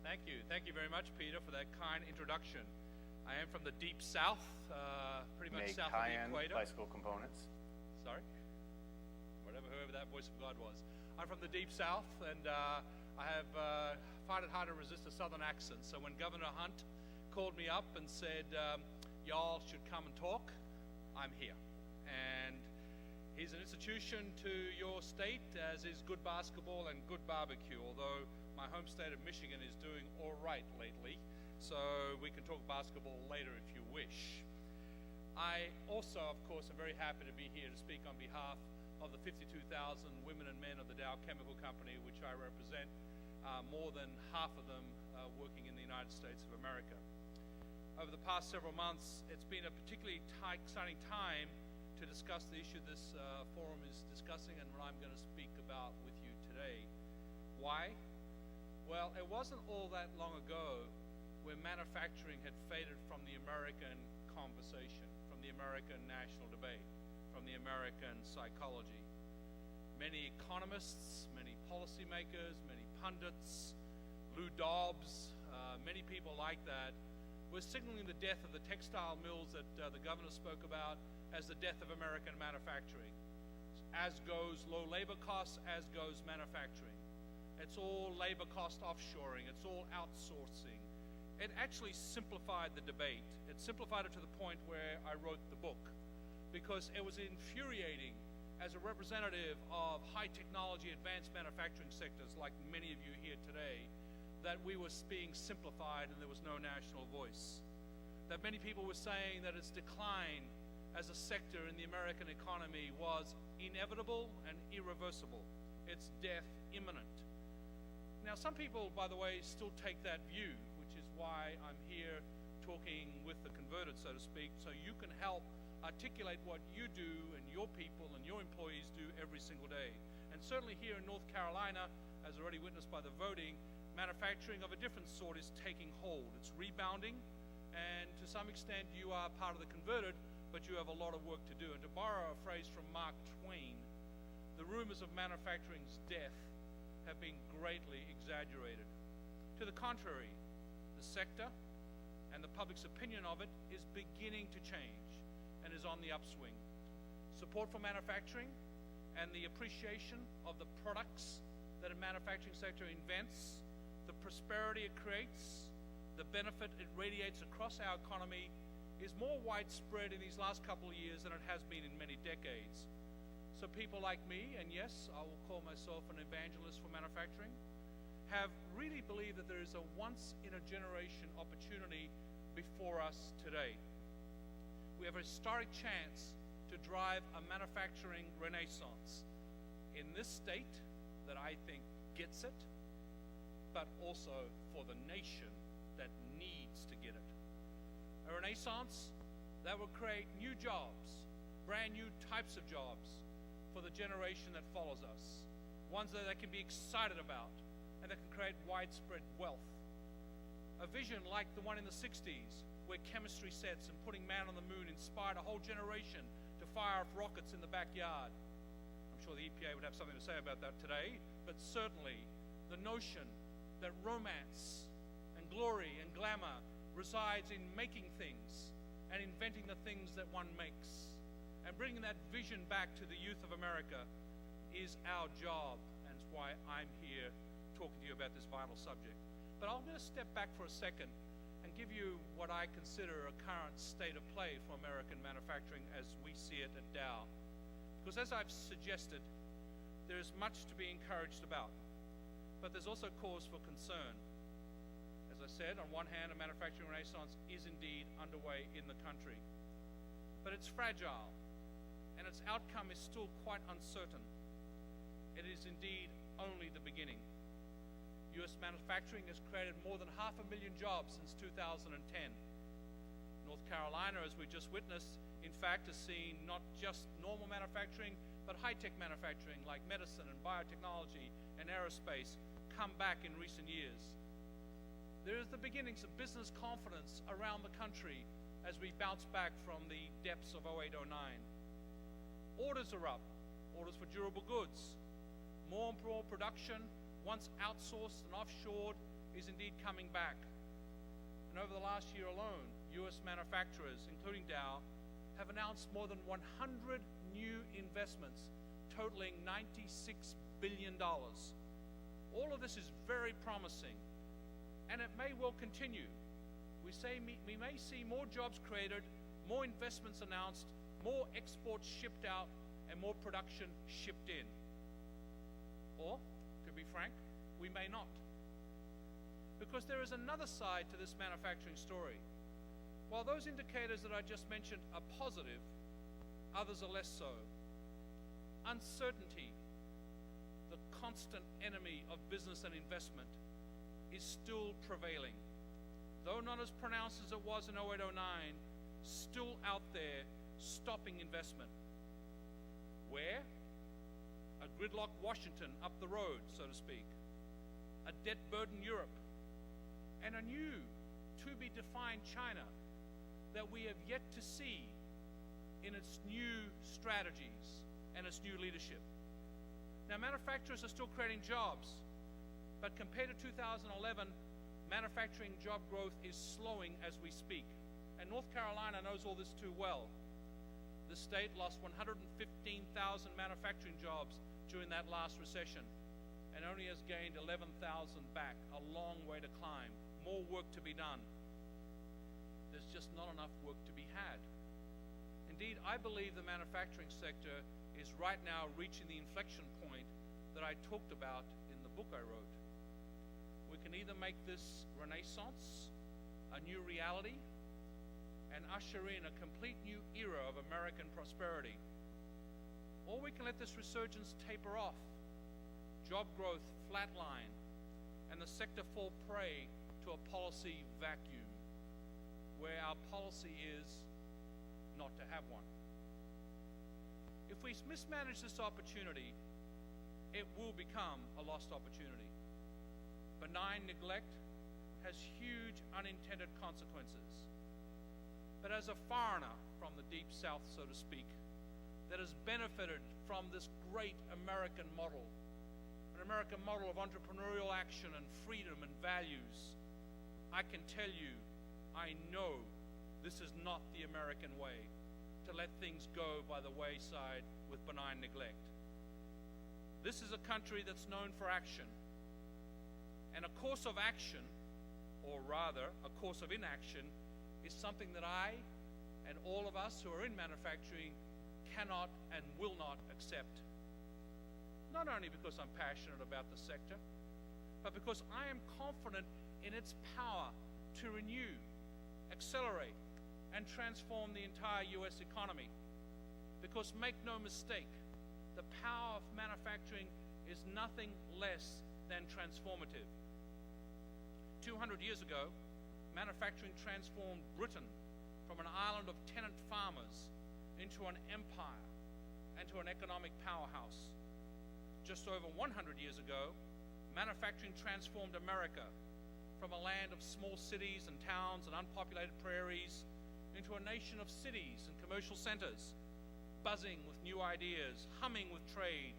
Thank you very much, Peter, for that kind introduction. I am from the deep south, pretty much south of the equator. Bicycle components. Sorry? Whoever that voice of God was. I'm from the deep south, and I have find it hard to resist a southern accent. So when Governor Hunt called me up and said, y'all should come and talk, I'm here. And he's an institution to your state, as is good basketball and good barbecue, although my home state of Michigan is doing all right lately, so we can talk basketball later if you wish. I also, of course, am very happy to be here to speak on behalf of the 52,000 women and men of the Dow Chemical Company, which I represent, more than half of them working in the United States of America. Over the past several months, it's been a particularly exciting time to discuss the issue this forum is discussing and what I'm going to speak about with you today. Why? Well, it wasn't all that long ago where manufacturing had faded from the American conversation, from the American national debate, from the American psychology. Many economists, many policymakers, many pundits, Lou Dobbs, many people like that were signaling the death of the textile mills that the governor spoke about as the death of American manufacturing. As goes low labor costs, as goes manufacturing. It's all labor cost offshoring, it's all outsourcing. It actually simplified the debate. It simplified it to the point where I wrote the book, because it was infuriating as a representative of high technology advanced manufacturing sectors like many of you here today, that we were being simplified and there was no national voice. That many people were saying that its decline as a sector in the American economy was inevitable and irreversible. Its death imminent. Now, some people, by the way, still take that view, which is why I'm here talking with the converted, so to speak, so you can help articulate what you do and your people and your employees do every single day. And certainly here in North Carolina, as already witnessed by the voting, manufacturing of a different sort is taking hold. It's rebounding, and to some extent you are part of the converted, but you have a lot of work to do. And to borrow a phrase from Mark Twain, the rumors of manufacturing's death have been greatly exaggerated. To the contrary, the sector and the public's opinion of it is beginning to change and is on the upswing. Support for manufacturing and the appreciation of the products that a manufacturing sector invents, the prosperity it creates, the benefit it radiates across our economy is more widespread in these last couple of years than it has been in many decades. So people like me, and yes, I will call myself an evangelist for manufacturing, have really believed that there is a once-in-a-generation opportunity before us today. We have a historic chance to drive a manufacturing renaissance in this state that I think gets it, but also for the nation that needs to get it. A renaissance that will create new jobs, brand new types of jobs, for the generation that follows us, ones that they can be excited about and that can create widespread wealth. A vision like the one in the 60s, where chemistry sets and putting man on the moon inspired a whole generation to fire off rockets in the backyard. I'm sure the EPA would have something to say about that today, but certainly the notion that romance and glory and glamour resides in making things and inventing the things that one makes. And bringing that vision back to the youth of America is our job, and it's why I'm here talking to you about this vital subject. But I'm going to step back for a second and give you what I consider a current state of play for American manufacturing as we see it at Dow. Because as I've suggested, there is much to be encouraged about, but there's also cause for concern. As I said, on one hand, a manufacturing renaissance is indeed underway in the country, but it's fragile, and its outcome is still quite uncertain. It is indeed only the beginning. U.S. manufacturing has created more than 500,000 jobs since 2010. North Carolina, as we just witnessed, in fact, has seen not just normal manufacturing, but high-tech manufacturing like medicine and biotechnology and aerospace come back in recent years. There is the beginnings of business confidence around the country as we bounce back from the depths of 08-09. Orders are up, orders for durable goods. More and more production, once outsourced and offshored, is indeed coming back. And over the last year alone, US manufacturers, including Dow, have announced more than 100 new investments totaling $96 billion. All of this is very promising, and it may well continue. We may see more jobs created, more investments announced, more exports shipped out, and more production shipped in. Or, to be frank, we may not. Because there is another side to this manufacturing story. While those indicators that I just mentioned are positive, others are less so. Uncertainty, the constant enemy of business and investment, is still prevailing. Though not as pronounced as it was in 08-09, still out there stopping investment. Where? A gridlocked Washington up the road, so to speak. A debt-burdened Europe. And a new, to-be-defined China that we have yet to see in its new strategies and its new leadership. Now, manufacturers are still creating jobs, but compared to 2011, manufacturing job growth is slowing as we speak. And North Carolina knows all this too well. The state lost 115,000 manufacturing jobs during that last recession and only has gained 11,000 back, a long way to climb, more work to be done. There's just not enough work to be had. Indeed, I believe the manufacturing sector is right now reaching the inflection point that I talked about in the book I wrote. We can either make this renaissance a new reality and usher in a complete new era of American prosperity, or we can let this resurgence taper off, job growth flatline, and the sector fall prey to a policy vacuum, where our policy is not to have one. If we mismanage this opportunity, it will become a lost opportunity. Benign neglect has huge unintended consequences. But as a foreigner from the deep south, so to speak, that has benefited from this great American model, an American model of entrepreneurial action and freedom and values, I can tell you, I know this is not the American way, to let things go by the wayside with benign neglect. This is a country that's known for action. And a course of action, or rather, a course of inaction, is something that I and all of us who are in manufacturing cannot and will not accept. Not only because I'm passionate about the sector, but because I am confident in its power to renew, accelerate, and transform the entire US economy. Because make no mistake, the power of manufacturing is nothing less than transformative. 200 years ago, manufacturing transformed Britain from an island of tenant farmers into an empire and to an economic powerhouse. Just over 100 years ago, manufacturing transformed America from a land of small cities and towns and unpopulated prairies into a nation of cities and commercial centers, buzzing with new ideas, humming with trade,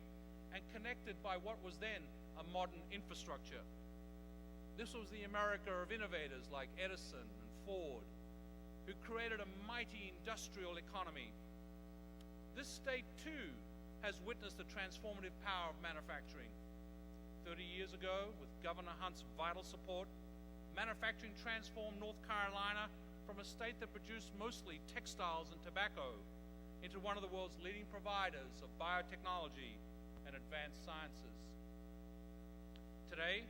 and connected by what was then a modern infrastructure. This was the America of innovators like Edison and Ford, who created a mighty industrial economy. This state, too, has witnessed the transformative power of manufacturing. 30 years ago, with Governor Hunt's vital support, manufacturing transformed North Carolina from a state that produced mostly textiles and tobacco into one of the world's leading providers of biotechnology and advanced sciences. Today,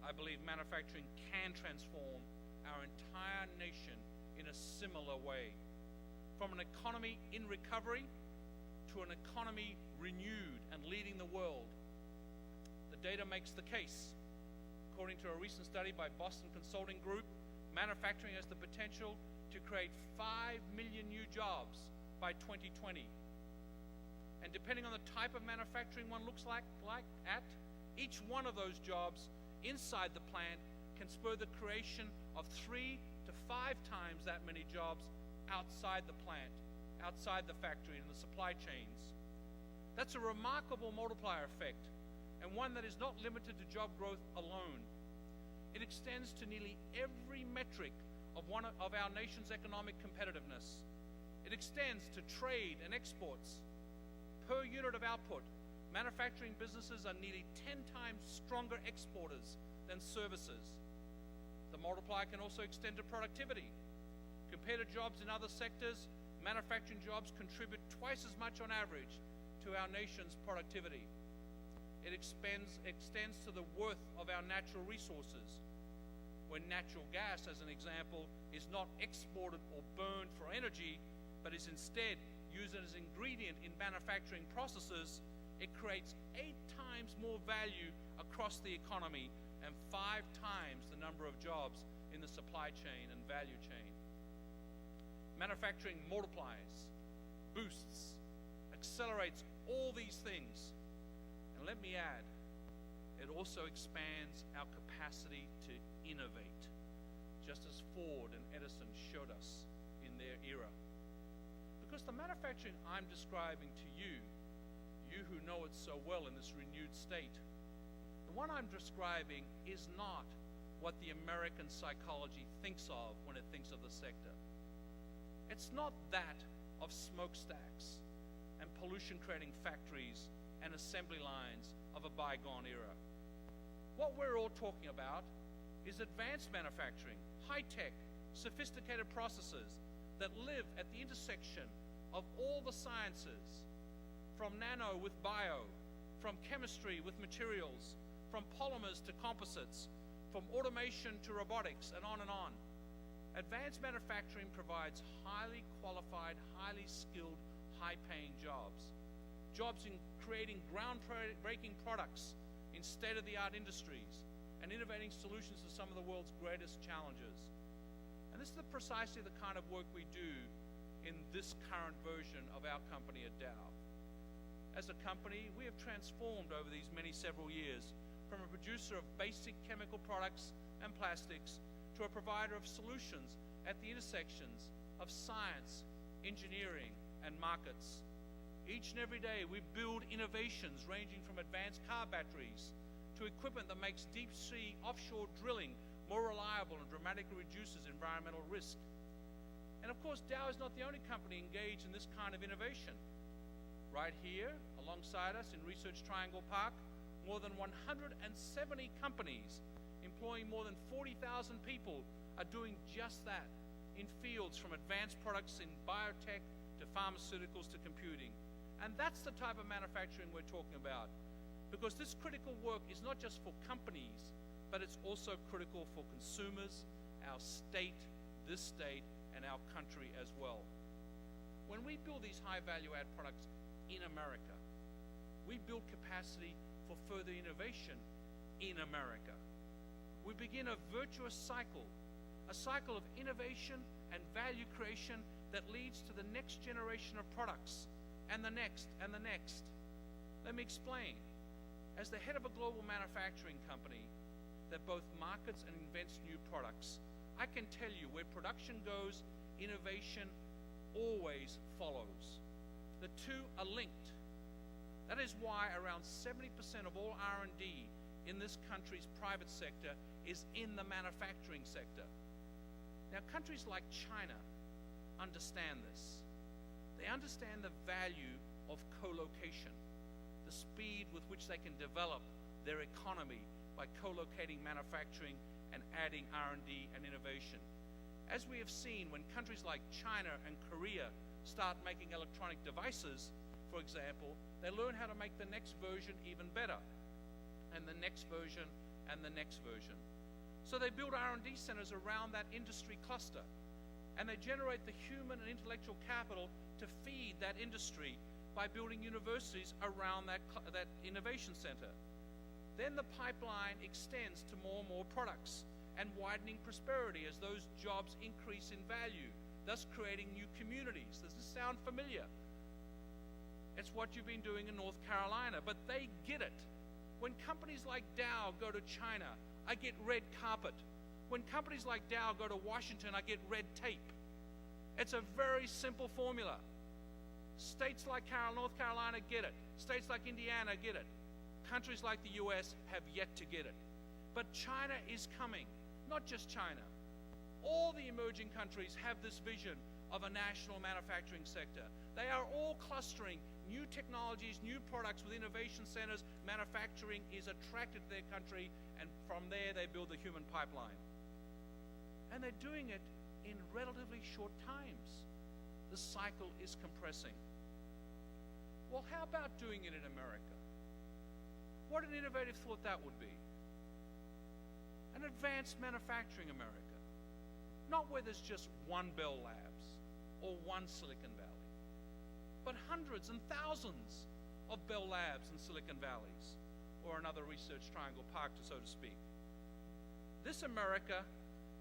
I believe manufacturing can transform our entire nation in a similar way, from an economy in recovery to an economy renewed and leading the world. The data makes the case. According to a recent study by Boston Consulting Group, manufacturing has the potential to create 5 million new jobs by 2020. And depending on the type of manufacturing one looks at, each one of those jobs inside the plant can spur the creation of 3 to 5 times that many jobs outside the plant, outside the factory, and the supply chains. That's a remarkable multiplier effect, and one that is not limited to job growth alone. It extends to nearly every metric of one of our nation's economic competitiveness. It extends to trade and exports. Per unit of output, manufacturing businesses are nearly 10 times stronger exporters than services. The multiplier can also extend to productivity. Compared to jobs in other sectors, manufacturing jobs contribute twice as much on average to our nation's productivity. It extends to the worth of our natural resources. When natural gas, as an example, is not exported or burned for energy, but is instead used as an ingredient in manufacturing processes, it creates 8 times more value across the economy and 5 times the number of jobs in the supply chain and value chain. Manufacturing multiplies, boosts, accelerates all these things. And let me add, it also expands our capacity to innovate, just as Ford and Edison showed us in their era. Because the manufacturing I'm describing to you, you who know it so well in this renewed state, the one I'm describing is not what the American psychology thinks of when it thinks of the sector. It's not that of smokestacks and pollution-creating factories and assembly lines of a bygone era. What we're all talking about is advanced manufacturing, high-tech, sophisticated processes that live at the intersection of all the sciences, from nano with bio, from chemistry with materials, from polymers to composites, from automation to robotics, and on and on. Advanced manufacturing provides highly qualified, highly skilled, high-paying jobs. Jobs in creating groundbreaking products in state-of-the-art industries and innovating solutions to some of the world's greatest challenges. And this is precisely the kind of work we do in this current version of our company at Dow. As a company, we have transformed over these several years from a producer of basic chemical products and plastics to a provider of solutions at the intersections of science, engineering, and markets. Each and every day, we build innovations ranging from advanced car batteries to equipment that makes deep-sea offshore drilling more reliable and dramatically reduces environmental risk. And of course, Dow is not the only company engaged in this kind of innovation. Right here, alongside us in Research Triangle Park, more than 170 companies employing more than 40,000 people are doing just that in fields from advanced products in biotech to pharmaceuticals to computing. And that's the type of manufacturing we're talking about, because this critical work is not just for companies, but it's also critical for consumers, our state, this state, and our country as well. When we build these high value-add products in America, we build capacity for further innovation in America. We begin a virtuous cycle, a cycle of innovation and value creation that leads to the next generation of products, and the next, and the next. Let me explain. As the head of a global manufacturing company that both markets and invents new products, I can tell you where production goes, innovation always follows. The two are linked. That is why around 70% of all R&D in this country's private sector is in the manufacturing sector. Now, countries like China understand this. They understand the value of co-location, the speed with which they can develop their economy by co-locating manufacturing and adding R&D and innovation. As we have seen, when countries like China and Korea start making electronic devices, for example, they learn how to make the next version even better, and the next version, and the next version. So they build R&D centers around that industry cluster, and they generate the human and intellectual capital to feed that industry by building universities around that innovation center. Then the pipeline extends to more and more products and widening prosperity as those jobs increase in value, thus creating new communities. Does this sound familiar? It's what you've been doing in North Carolina, but they get it. When companies like Dow go to China, I get red carpet. When companies like Dow go to Washington, I get red tape. It's a very simple formula. States like North Carolina get it. States like Indiana get it. Countries like the US have yet to get it. But China is coming. Not just China. All the emerging countries have this vision of a national manufacturing sector. They are all clustering new technologies, new products with innovation centers. Manufacturing is attracted to their country, and from there they build the human pipeline. And they're doing it in relatively short times. The cycle is compressing. Well, how about doing it in America? What an innovative thought that would be. An advanced manufacturing America. Not where there's just one Bell Labs or one Silicon Valley, but hundreds and thousands of Bell Labs and Silicon Valleys, or another Research Triangle Park, so to speak. This America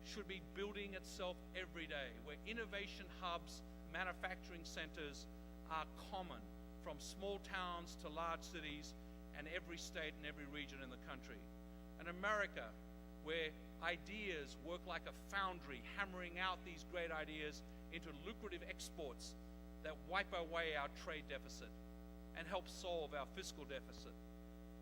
should be building itself every day, where innovation hubs, manufacturing centers are common, from small towns to large cities and every state and every region in the country. An America where ideas work like a foundry, hammering out these great ideas into lucrative exports that wipe away our trade deficit and help solve our fiscal deficit.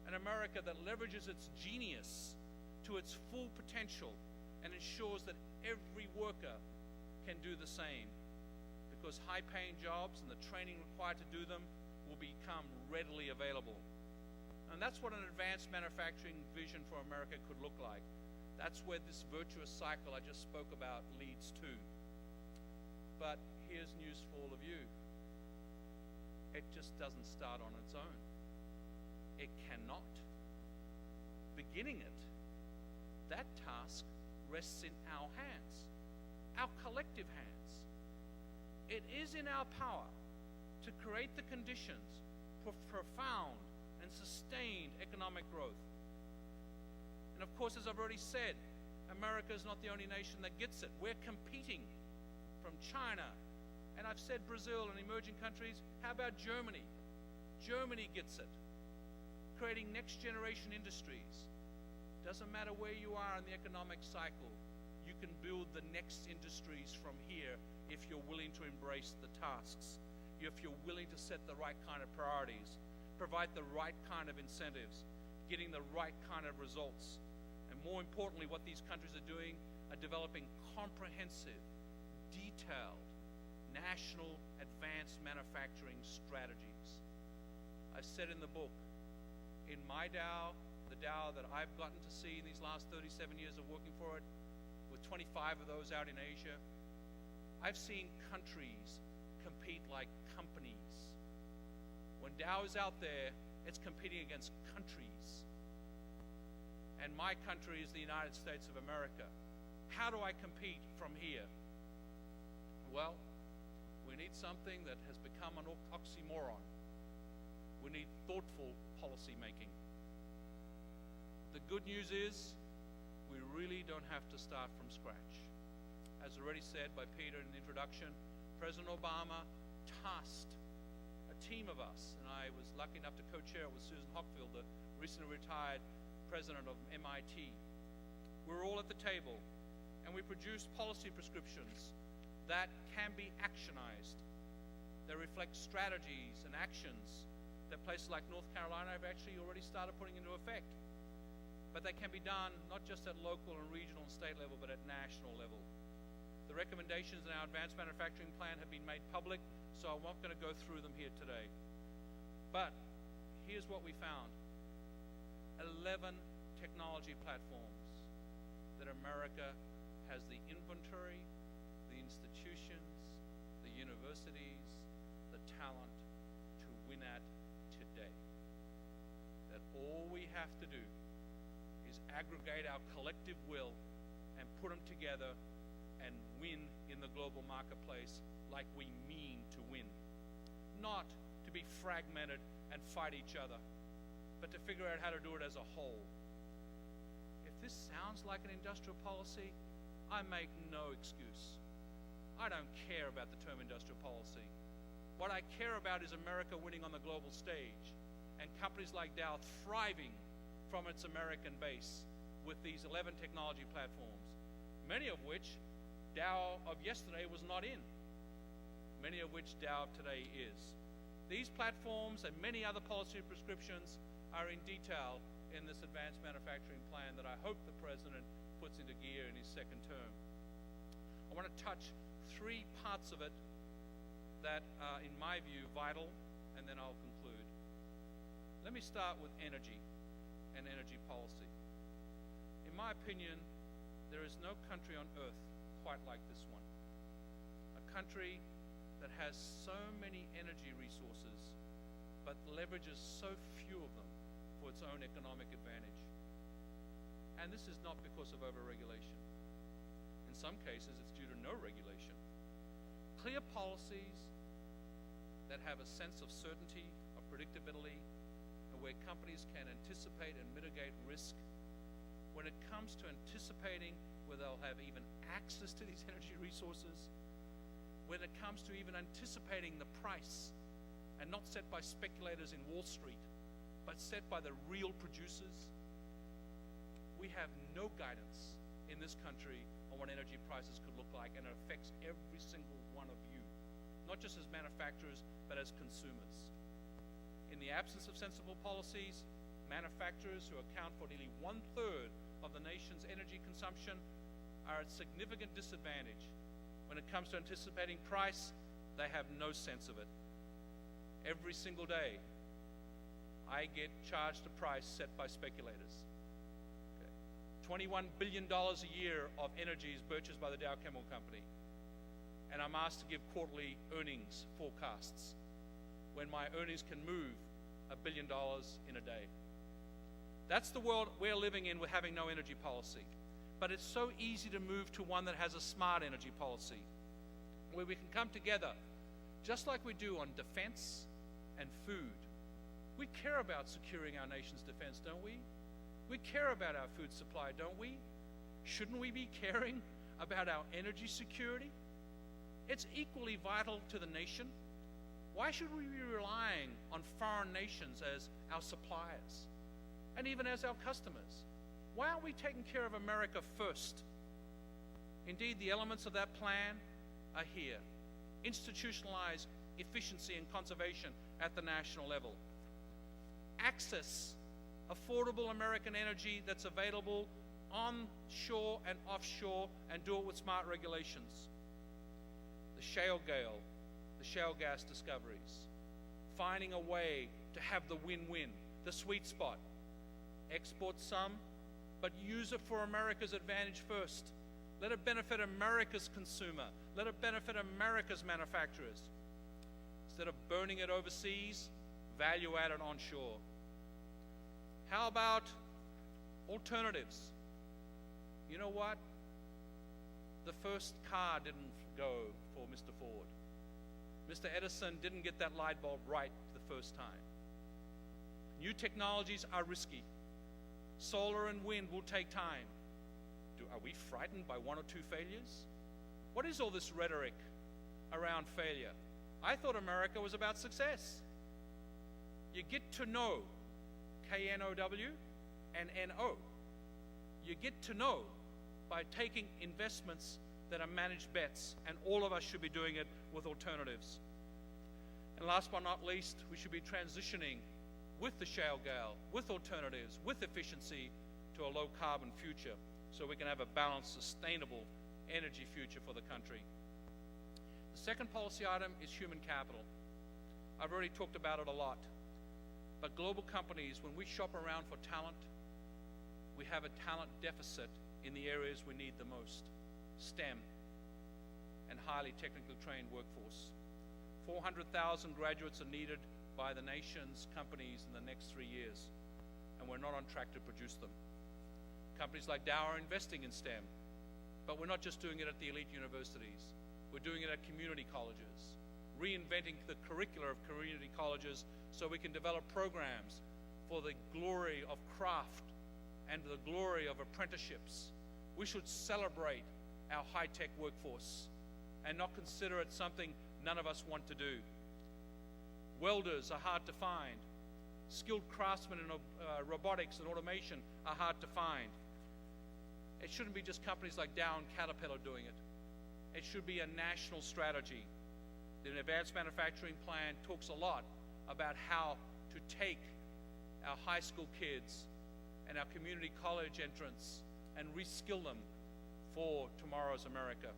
An America that leverages its genius to its full potential and ensures that every worker can do the same, because high-paying jobs and the training required to do them will become readily available. And that's what an advanced manufacturing vision for America could look like. That's where this virtuous cycle I just spoke about leads to. But here's news for all of you. It just doesn't start on its own. It cannot. Beginning it, that task rests in our hands, our collective hands. It is in our power to create the conditions for profound and sustained economic growth. And of course, as I've already said, America is not the only nation that gets it. We're competing from China, and I've said Brazil and emerging countries. How about Germany? Germany gets it, creating next generation industries. Doesn't matter where you are in the economic cycle, you can build the next industries from here if you're willing to embrace the tasks, if you're willing to set the right kind of priorities, provide the right kind of incentives, getting the right kind of results. And more importantly, what these countries are doing are developing comprehensive, detailed, national advanced manufacturing strategies. I've said in the book, in my Dow, the Dow that I've gotten to see in these last 37 years of working for it, with 25 of those out in Asia, I've seen countries compete like companies. When Dow is out there, it's competing against countries. And my country is the United States of America. How do I compete from here? Well, we need something that has become an oxymoron. We need thoughtful policy making. The good news is we really don't have to start from scratch. As already said by Peter in the introduction, President Obama tasked a team of us, and I was lucky enough to co-chair it with Susan Hockfield, the recently retired president of MIT. We're all at the table, and we produced policy prescriptions that can be actionized. They reflect strategies and actions that places like North Carolina have actually already started putting into effect. But they can be done not just at local and regional and state level, but at national level. The recommendations in our advanced manufacturing plan have been made public, so I'm not going to go through them here today. But here's what we found. 11 technology platforms that America has the inventory, the institutions, the universities, the talent to win at today. That all we have to do is aggregate our collective will and put them together and win in the global marketplace like we mean to win. Not to be fragmented and fight each other, but to figure out how to do it as a whole. If this sounds like an industrial policy, I make no excuse. I don't care about the term industrial policy. What I care about is America winning on the global stage and companies like Dow thriving from its American base with these 11 technology platforms, many of which Dow of yesterday was not in, many of which Dow of today is. These platforms and many other policy prescriptions are in detail in this advanced manufacturing plan that I hope the President puts into gear in his second term. I want to touch three parts of it that are, in my view, vital, and then I'll conclude. Let me start with energy and energy policy. In my opinion, there is no country on earth quite like this one. A country that has so many energy resources, but leverages so few of them for its own economic advantage. And this is not because of overregulation. In some cases, it's due to no regulation. Clear policies that have a sense of certainty, of predictability, and where companies can anticipate and mitigate risk. When it comes to anticipating where they'll have even access to these energy resources, when it comes to even anticipating the price, and not set by speculators in Wall Street, but set by the real producers, we have no guidance in this country on what energy prices could look like, and it affects every single one of you, not just as manufacturers, but as consumers. In the absence of sensible policies, manufacturers, who account for nearly 1/3 of the nation's energy consumption, are at significant disadvantage. When it comes to anticipating price, they have no sense of it. Every single day, I get charged a price set by speculators. Okay. $21 billion a year of energy is purchased by the Dow Chemical Company, and I'm asked to give quarterly earnings forecasts when my earnings can move $1 billion in a day. That's the world we're living in with having no energy policy. But it's so easy to move to one that has a smart energy policy, where we can come together, just like we do on defense and food. We care about securing our nation's defense, don't we? We care about our food supply, don't we? Shouldn't we be caring about our energy security? It's equally vital to the nation. Why should we be relying on foreign nations as our suppliers, and even as our customers? Why aren't we taking care of America first? Indeed, the elements of that plan are here. Institutionalize efficiency and conservation at the national level. Access affordable American energy that's available onshore and offshore, and do it with smart regulations. The shale gas discoveries. Finding a way to have the win-win, the sweet spot. Export some, but use it for America's advantage first. Let it benefit America's consumer. Let it benefit America's manufacturers. Instead of burning it overseas, value add it onshore. How about alternatives? You know what? The first car didn't go for Mr. Ford. Mr. Edison didn't get that light bulb right the first time. New technologies are risky. Solar and wind will take time. Are we frightened by one or two failures? What is all this rhetoric around failure? I thought America was about success. You get to know, K-N-O-W and N-O. You get to know by taking investments that are managed bets, and all of us should be doing it with alternatives. And last but not least, we should be transitioning with the shale gas, with alternatives, with efficiency to a low-carbon future, so we can have a balanced, sustainable energy future for the country. The second policy item is human capital. I've already talked about it a lot. But global companies, when we shop around for talent, we have a talent deficit in the areas we need the most: STEM and highly technically trained workforce. 400,000 graduates are needed by the nation's companies in the next 3 years, and we're not on track to produce them. Companies like Dow are investing in STEM, but we're not just doing it at the elite universities. We're doing it at community colleges, reinventing the curricula of community colleges so we can develop programs for the glory of craft and the glory of apprenticeships. We should celebrate our high-tech workforce and not consider it something none of us want to do. Welders are hard to find. Skilled craftsmen in robotics and automation are hard to find. It shouldn't be just companies like Dow and Caterpillar doing it. It should be a national strategy. The Advanced Manufacturing Plan talks a lot about how to take our high school kids and our community college entrants and reskill them for tomorrow's America.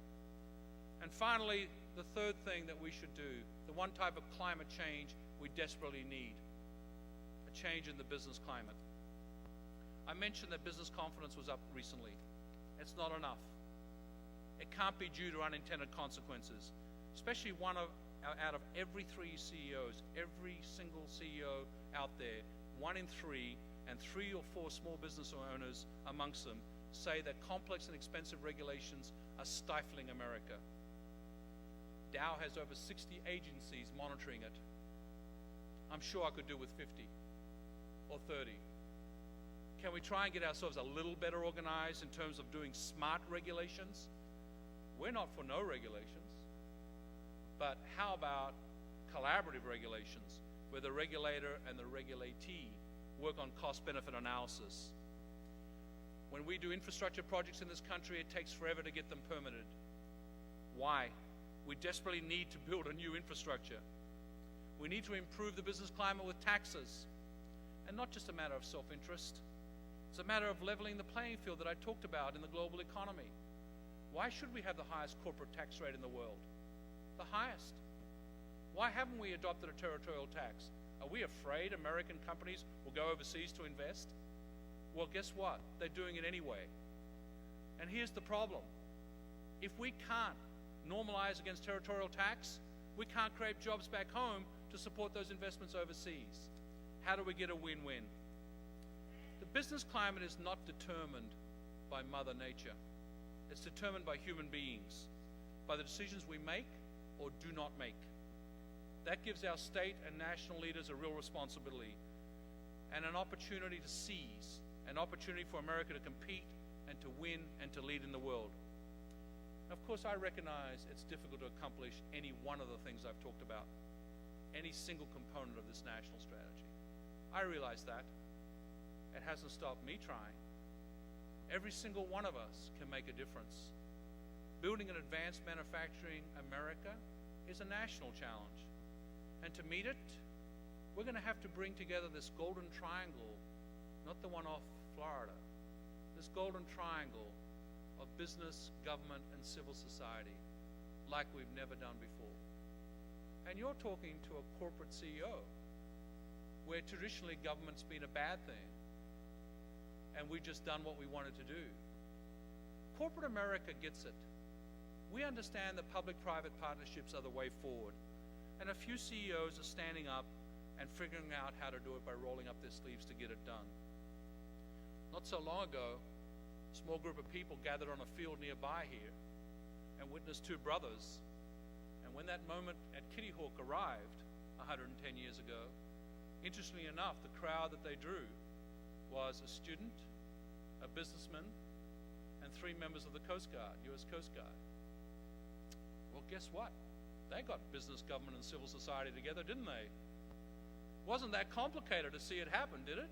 And finally, the third thing that we should do, the one type of climate change we desperately need, a change in the business climate. I mentioned that business confidence was up recently. It's not enough. It can't be due to unintended consequences, especially out of every 3 CEOs, every single CEO out there, 1 in 3, and 3 or 4 small business owners amongst them, say that complex and expensive regulations are stifling America. Dow has over 60 agencies monitoring it. I'm sure I could do with 50 or 30. Can we try and get ourselves a little better organized in terms of doing smart regulations? We're not for no regulations, but how about collaborative regulations where the regulator and the regulatee work on cost-benefit analysis? When we do infrastructure projects in this country, it takes forever to get them permitted. Why? We desperately need to build a new infrastructure. We need to improve the business climate with taxes, and not just a matter of self-interest. It's a matter of leveling the playing field that I talked about in the global economy. Why should we have the highest corporate tax rate in the world? The highest. Why haven't we adopted a territorial tax? Are we afraid American companies will go overseas to invest? Well, guess what? They're doing it anyway. And here's the problem. If we can't normalize against territorial tax, we can't create jobs back home to support those investments overseas. How do we get a win-win? The business climate is not determined by Mother Nature. It's determined by human beings, by the decisions we make or do not make. That gives our state and national leaders a real responsibility and an opportunity to seize, an opportunity for America to compete and to win and to lead in the world. Of course, I recognize it's difficult to accomplish any one of the things I've talked about, any single component of this national strategy. I realize that. It hasn't stopped me trying. Every single one of us can make a difference. Building an advanced manufacturing America is a national challenge. And to meet it, we're going to have to bring together this golden triangle, not the one off Florida, this golden triangle of business, government, and civil society like we've never done before. And you're talking to a corporate CEO where traditionally government's been a bad thing and we've just done what we wanted to do. Corporate America gets it. We understand that public-private partnerships are the way forward. And a few CEOs are standing up and figuring out how to do it by rolling up their sleeves to get it done. Not so long ago, a small group of people gathered on a field nearby here and witnessed 2 brothers. And when that moment at Kitty Hawk arrived 110 years ago, interestingly enough, the crowd that they drew was a student, a businessman, and 3 members of the Coast Guard, U.S. Coast Guard. Well, guess what? They got business, government, and civil society together, didn't they? Wasn't that complicated to see it happen, did it?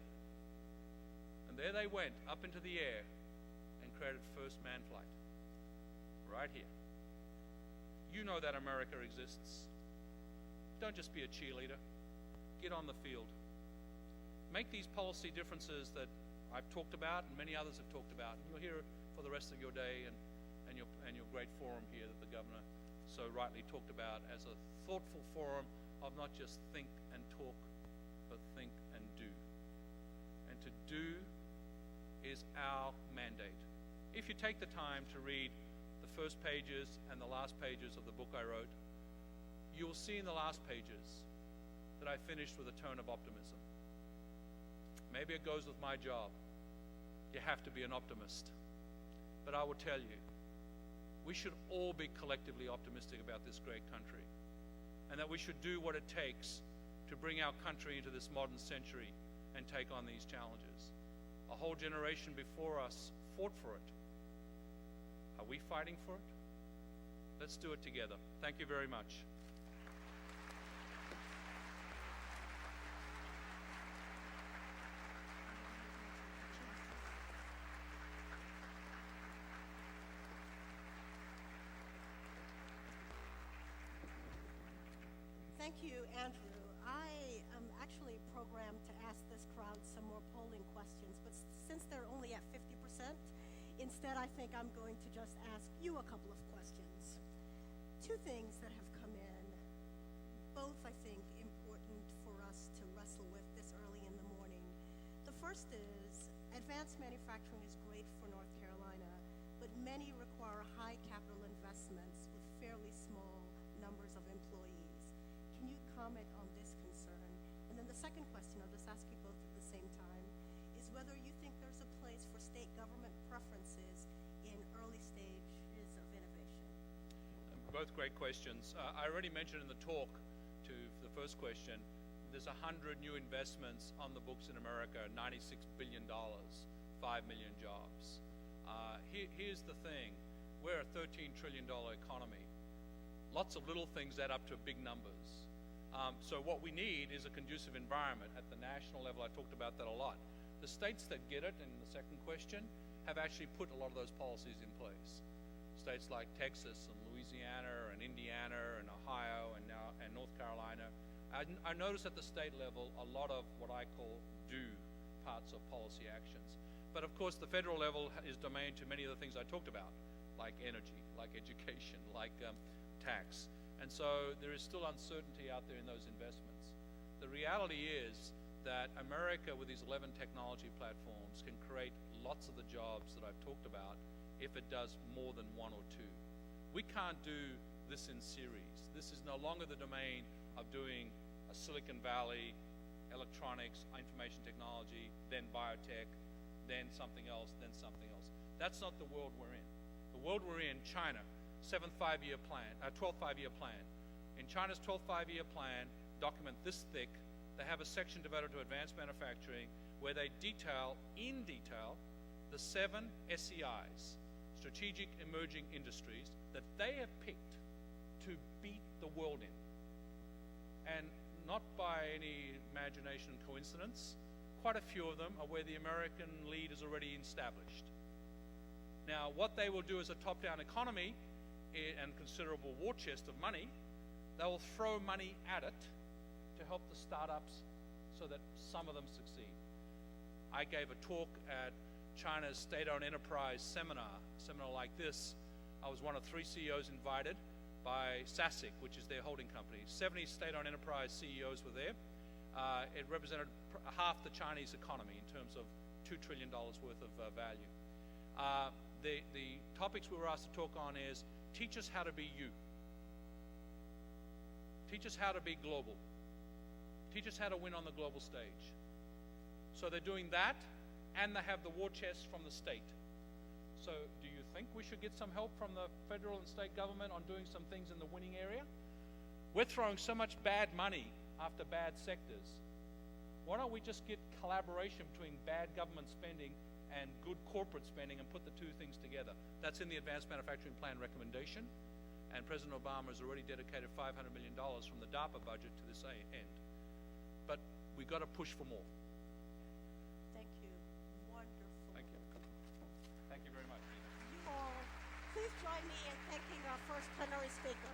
And there they went, up into the air, and created first man flight. Right here. You know that America exists. Don't just be a cheerleader. Get on the field. Make these policy differences that I've talked about and many others have talked about. And you'll hear it for the rest of your day and your great forum here that the governor so rightly talked about as a thoughtful forum of not just think and talk, but think and do. And to do is our mandate. If you take the time to read the first pages and the last pages of the book I wrote, you will see in the last pages that I finished with a tone of optimism. Maybe it goes with my job. You have to be an optimist. But I will tell you, we should all be collectively optimistic about this great country, and that we should do what it takes to bring our country into this modern century and take on these challenges. A whole generation before us fought for it. Are we fighting for it? Let's do it together. Thank you very much. Thank you, Andrew. I am actually programmed to ask this crowd some more polling questions, but since they're only at 50%, instead I think I'm going to just ask you a couple of questions. Two things that have come in, both I think important for us to wrestle with this early in the morning. The first is, advanced manufacturing is great for North Carolina, but many require high capital investments with fairly small numbers of employees. Can you comment on this concern? And then the second question, I'll just ask you both at the same time, is whether you think there's a place for state government preferences in early stages of innovation. Both great questions. I already mentioned in the talk to the first question, there's 100 new investments on the books in America, $96 billion, 5 million jobs. Here's the thing, we're a $13 trillion economy. Lots of little things add up to big numbers. So what we need is a conducive environment at the national level. I talked about that a lot. The states that get it, in the second question, have actually put a lot of those policies in place. States like Texas and Louisiana and Indiana and Ohio and North Carolina. I notice at the state level a lot of what I call do parts of policy actions. But of course the federal level is domain to many of the things I talked about, like energy, like education, like tax. And so there is still uncertainty out there in those investments. The reality is that America with these 11 technology platforms can create lots of the jobs that I've talked about if it does more than one or two. We can't do this in series. This is no longer the domain of doing a Silicon Valley, electronics, information technology, then biotech, then something else, then something else. That's not the world we're in. The world we're in, China, 12th five-year plan. In China's 12th five-year plan, document this thick, they have a section devoted to advanced manufacturing where they detail, in detail, the 7 SEIs, strategic emerging industries, that they have picked to beat the world in. And not by any imagination coincidence, quite a few of them are where the American lead is already established. Now, what they will do as a top-down economy and considerable war chest of money, they will throw money at it to help the startups so that some of them succeed. I gave a talk at China's state-owned enterprise seminar like this. I was one of 3 CEOs invited by SASIC, which is their holding company. 70 state-owned enterprise CEOs were there. It represented half the Chinese economy in terms of $2 trillion worth of value. The topics we were asked to talk on is, teach us how to be you. Teach us how to be global. Teach us how to win on the global stage. So they're doing that, and they have the war chest from the state. So do you think we should get some help from the federal and state government on doing some things in the winning area? We're throwing so much bad money after bad sectors. Why don't we just get collaboration between bad government spending and good corporate spending and put the two things together? That's in the Advanced Manufacturing Plan recommendation, and President Obama has already dedicated $500 million from the DARPA budget to this end. But we've got to push for more. Thank you. Wonderful. Thank you. Thank you very much. You all, please join me in thanking our first plenary speaker.